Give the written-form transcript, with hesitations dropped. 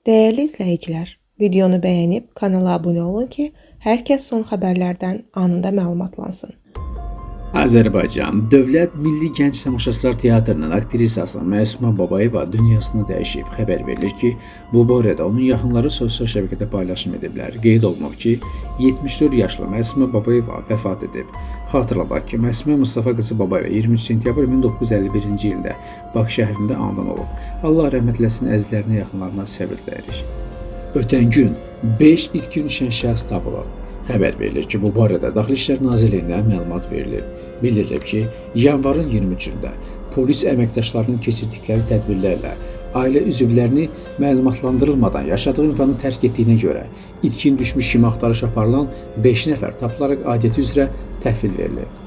Değerli izləyicilər, videonu bəyənib kanala abunə olun ki, hər kəs son xəbərlərdən anında məlumatlansın. Azərbaycan Dövlət Milli Gənc Tamaşaçılar Teatrının aktrisası Məsumə Babayeva dünyasını dəyişib. Xəbər verilir ki, bu barədə onun yaxınları sosial şəbəkədə paylaşım ediblər. Qeyd olunub ki, 74 yaşlı Məsumə Babayeva vəfat edib. Xatırladaq ki, Məsumə Mustafa qızı Babayeva 23 sentyabr 1951-ci ildə Bakı şəhərində anadan olub. Allah rəhmət eləsin, əzizlərinə, yaxınlarına səbir diləyirik. Ötən gün 5 itki düşən şəxs tapılıb. Xəbər verilir ki, bu barədə Daxili İşlər Nazirliyindən məlumat verilir. Bildirilib ki, yanvarın 23-də polis əməkdaşlarının keçirdikləri tədbirlərlə ailə üzvlərini məlumatlandırılmadan yaşadığı ünvanı tərk etdiyinə görə itkin düşmüş kimi axtarış aparılan 5 nəfər tapılaraq aidiyyəti üzrə təhvil verilib.